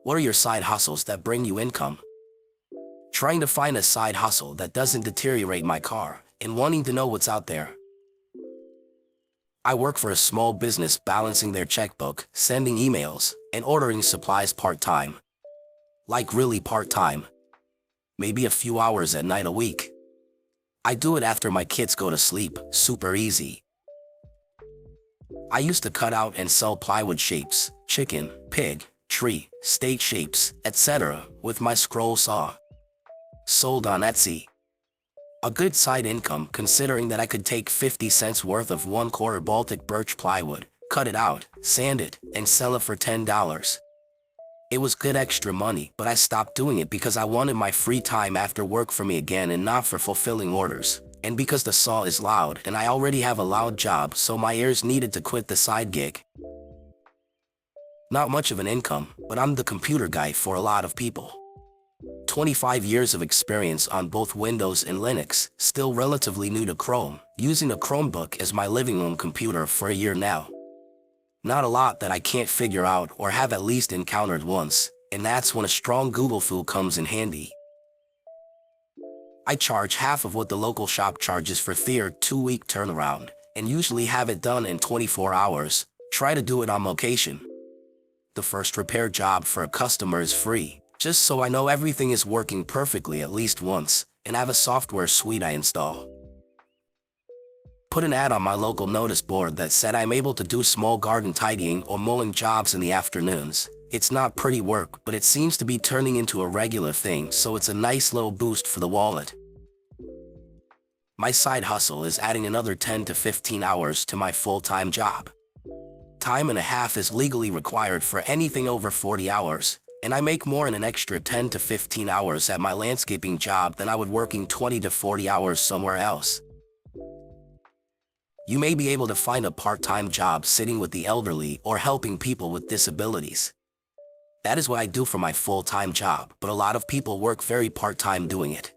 What are your side hustles that bring you income? Trying to find a side hustle that doesn't deteriorate my car, and wanting to know what's out there. I work for a small business balancing their checkbook, sending emails, and ordering supplies part-time. Like really part-time. Maybe a few hours at night a week. I do it after my kids go to sleep, super easy. I used to cut out and sell plywood shapes, chicken, pig, tree, state shapes, etc. with my scroll saw. Sold on Etsy. A good side income considering that I could take 50 cents worth of 1/4 Baltic birch plywood, cut it out, sand it, and sell it for $10. It was good extra money, but I stopped doing it because I wanted my free time after work for me again and not for fulfilling orders. And because the saw is loud and I already have a loud job, so my ears needed to quit the side gig. Not much of an income, but I'm the computer guy for a lot of people. 25 years of experience on both Windows and Linux, still relatively new to Chrome, using a Chromebook as my living room computer for a year now. Not a lot that I can't figure out or have at least encountered once, and that's when a strong Google foo comes in handy. I charge half of what the local shop charges for their 2-week turnaround, and usually have it done in 24 hours, try to do it on location. The first repair job for a customer is free, just so I know everything is working perfectly at least once, and have a software suite I install. Put an ad on my local notice board that said I'm able to do small garden tidying or mowing jobs in the afternoons. It's not pretty work, but it seems to be turning into a regular thing, so it's a nice little boost for the wallet. My side hustle is adding another 10 to 15 hours to my full-time job. Time and a half is legally required for anything over 40 hours, and I make more in an extra 10 to 15 hours at my landscaping job than I would working 20 to 40 hours somewhere else. You may be able to find a part-time job sitting with the elderly or helping people with disabilities. That is what I do for my full-time job, but a lot of people work very part-time doing it.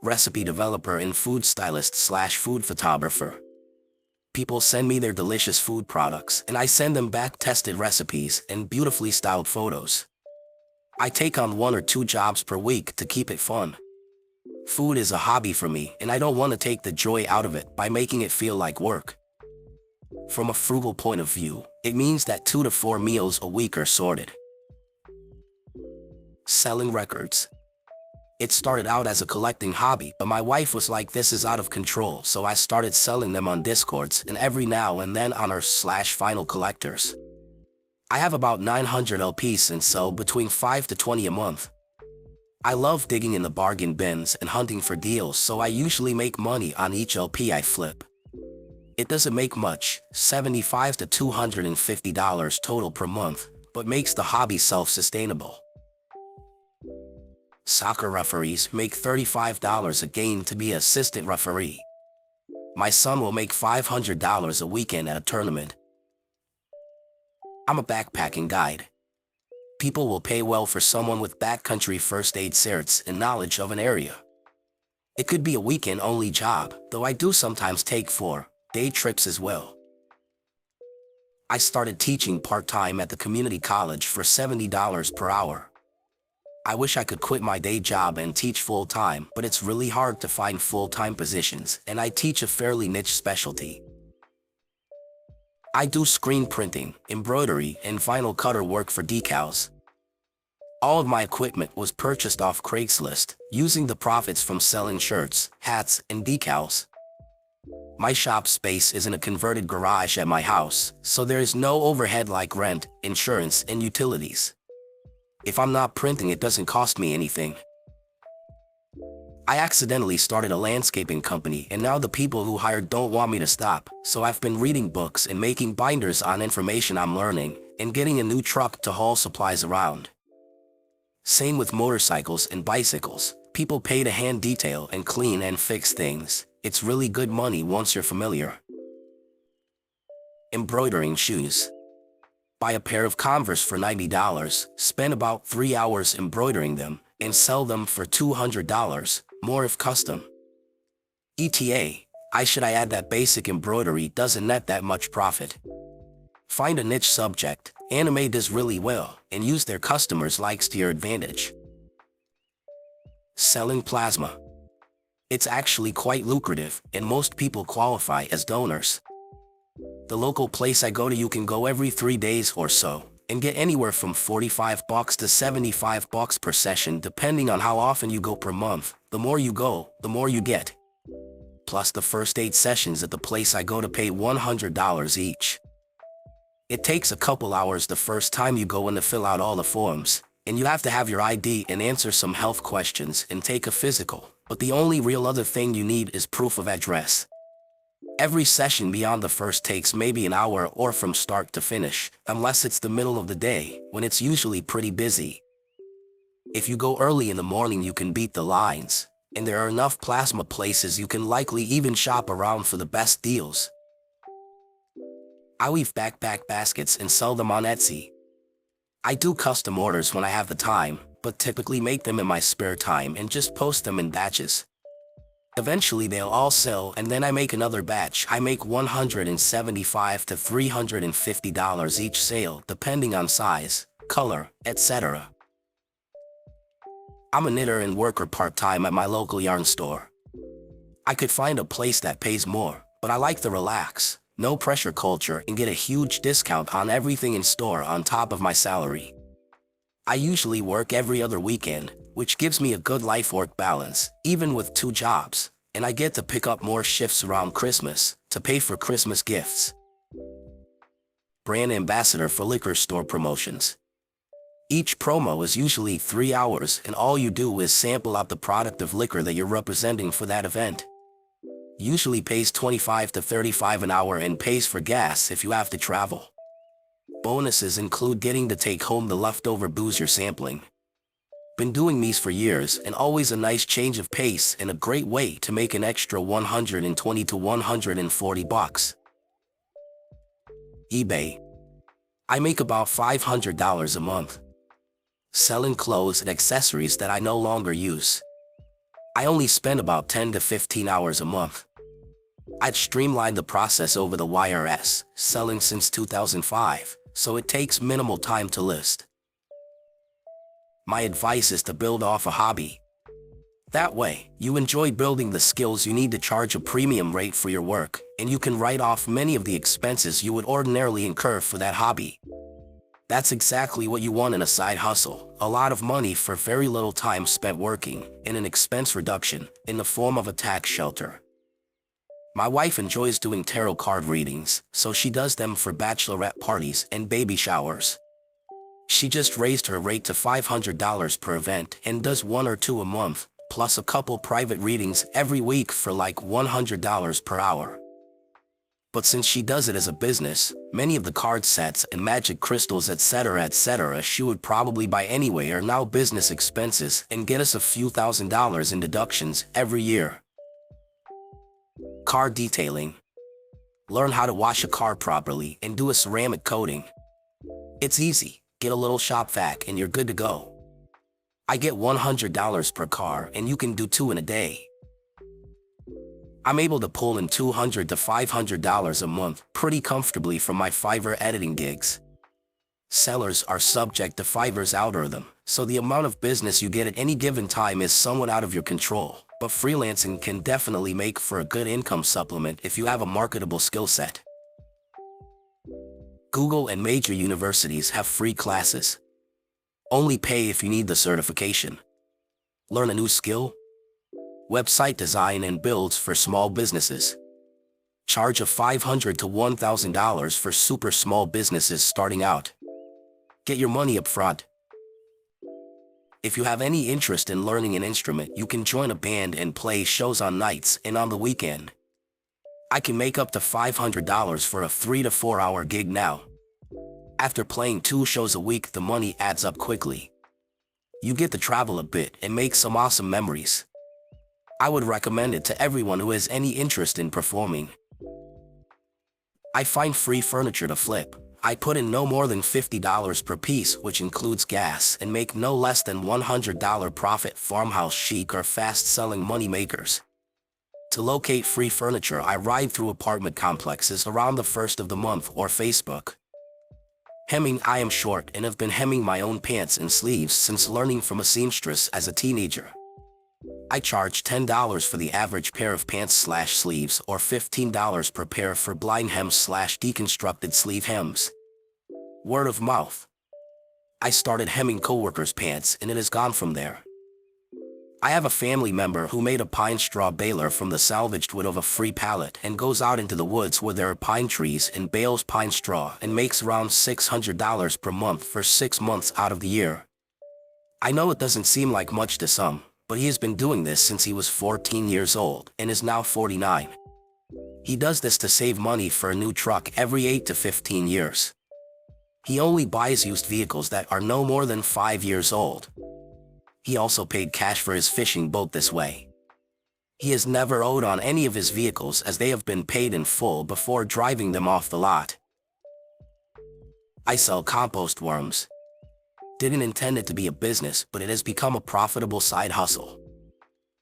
Recipe developer and food stylist/food photographer. People send me their delicious food products, and I send them back tested recipes and beautifully styled photos. I take on 1 or 2 jobs per week to keep it fun. Food is a hobby for me, and I don't want to take the joy out of it by making it feel like work. From a frugal point of view, it means that 2 to 4 meals a week are sorted. Selling records. It started out as a collecting hobby, but my wife was like, this is out of control, so I started selling them on Discords and every now and then on our/vinyl collectors. I have about 900 LPs and sell between 5 to 20 a month. I love digging in the bargain bins and hunting for deals, so I usually make money on each LP I flip. It doesn't make much, $75 to $250 total per month, but makes the hobby self-sustainable. Soccer referees make $35 a game to be an assistant referee. My son will make $500 a weekend at a tournament. I'm a backpacking guide. People will pay well for someone with backcountry first aid certs and knowledge of an area. It could be a weekend-only job, though I do sometimes take 4-day trips as well. I started teaching part-time at the community college for $70 per hour. I wish I could quit my day job and teach full-time, but it's really hard to find full-time positions, and I teach a fairly niche specialty. I do screen printing, embroidery, and vinyl cutter work for decals. All of my equipment was purchased off Craigslist, using the profits from selling shirts, hats, and decals. My shop space is in a converted garage at my house, so there is no overhead like rent, insurance, and utilities. If I'm not printing, it doesn't cost me anything. I accidentally started a landscaping company, and now the people who hired don't want me to stop, so I've been reading books and making binders on information I'm learning, and getting a new truck to haul supplies around. Same with motorcycles and bicycles. People pay to hand detail and clean and fix things. It's really good money once you're familiar. Embroidering shoes. Buy a pair of Converse for $90, spend about 3 hours embroidering them, and sell them for $200, more if custom. ETA, should I add that basic embroidery doesn't net that much profit. Find a niche subject, Anime does really well, and use their customers' likes to your advantage. Selling plasma. It's actually quite lucrative, and most people qualify as donors. The local place I go to, you can go every 3 days or so, and get anywhere from $45 to $75 per session depending on how often you go per month. The more you go, the more you get. Plus the first 8 sessions at the place I go to pay $100 each. It takes a couple hours the first time you go in to fill out all the forms, and you have to have your ID and answer some health questions and take a physical, but the only real other thing you need is proof of address. Every session beyond the first takes maybe an hour or from start to finish, unless it's the middle of the day, when it's usually pretty busy. If you go early in the morning, you can beat the lines, and there are enough plasma places you can likely even shop around for the best deals. I weave backpack baskets and sell them on Etsy. I do custom orders when I have the time, but typically make them in my spare time and just post them in batches. Eventually they'll all sell, and then I make another batch. I make $175 to $350 each sale, depending on size, color, etc. I'm a knitter and worker part-time at my local yarn store. I could find a place that pays more, but I like the relax, no pressure culture and get a huge discount on everything in store on top of my salary. I usually work every other weekend, which gives me a good life-work balance, even with 2 jobs, and I get to pick up more shifts around Christmas to pay for Christmas gifts. Brand ambassador for liquor store promotions. Each promo is usually 3 hours, and all you do is sample out the product of liquor that you're representing for that event. Usually pays $25 to $35 an hour and pays for gas if you have to travel. Bonuses include getting to take home the leftover booze you're sampling. Been doing these for years, and always a nice change of pace and a great way to make an extra $120 to $140. eBay. I make about $500 a month. Selling clothes and accessories that I no longer use. I only spend about 10 to 15 hours a month. I'd streamlined the process over the YRS, selling since 2005, so it takes minimal time to list. My advice is to build off a hobby. That way, you enjoy building the skills you need to charge a premium rate for your work, and you can write off many of the expenses you would ordinarily incur for that hobby. That's exactly what you want in a side hustle, a lot of money for very little time spent working, and an expense reduction in the form of a tax shelter. My wife enjoys doing tarot card readings, so she does them for bachelorette parties and baby showers. She just raised her rate to $500 per event and does 1 or 2 a month, plus a couple private readings every week for like $100 per hour. But since she does it as a business, many of the card sets and magic crystals etc. she would probably buy anyway are now business expenses and get us a few $1,000s in deductions every year. Car detailing. Learn how to wash a car properly and do a ceramic coating. It's easy, get a little shop vac and you're good to go. I get $100 per car and you can do 2 in a day. I'm able to pull in $200 to $500 a month pretty comfortably from my Fiverr editing gigs. Sellers are subject to Fiverr's algorithm, so the amount of business you get at any given time is somewhat out of your control, but freelancing can definitely make for a good income supplement if you have a marketable skill set. Google and major universities have free classes. Only pay if you need the certification. Learn a new skill? Website design and builds for small businesses. Charge of $500 to $1,000 for super small businesses starting out. Get your money up front. If you have any interest in learning an instrument, you can join a band and play shows on nights and on the weekend. I can make up to $500 for a 3 to 4 hour gig now. After playing 2 shows a week, the money adds up quickly. You get to travel a bit and make some awesome memories. I would recommend it to everyone who has any interest in performing. I find free furniture to flip. I put in no more than $50 per piece, which includes gas, and make no less than $100 profit. Farmhouse chic or fast-selling money makers. To locate free furniture, I ride through apartment complexes around the 1st of the month or Facebook. Hemming. I am short and have been hemming my own pants and sleeves since learning from a seamstress as a teenager. I charge $10 for the average pair of pants/sleeves or $15 per pair for blind hems/deconstructed sleeve hems. Word of mouth. I started hemming coworkers' pants and it has gone from there. I have a family member who made a pine straw baler from the salvaged wood of a free pallet and goes out into the woods where there are pine trees and bales pine straw and makes around $600 per month for 6 months out of the year. I know it doesn't seem like much to some, but he has been doing this since he was 14 years old and is now 49. He does this to save money for a new truck every 8 to 15 years. He only buys used vehicles that are no more than 5 years old. He also paid cash for his fishing boat this way. He has never owed on any of his vehicles as they have been paid in full before driving them off the lot. I sell compost worms. Didn't intend it to be a business, but it has become a profitable side hustle.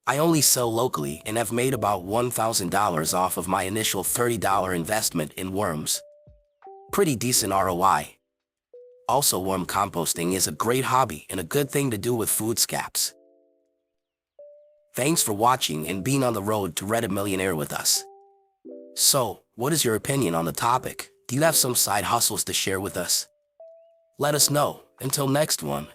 I only sell locally and have made about $1,000 off of my initial $30 investment in worms. Pretty decent ROI. Also, worm composting is a great hobby and a good thing to do with food scraps. Thanks for watching and being on the road to Reddit Millionaire with us. So, what is your opinion on the topic? Do you have some side hustles to share with us? Let us know. Until next one.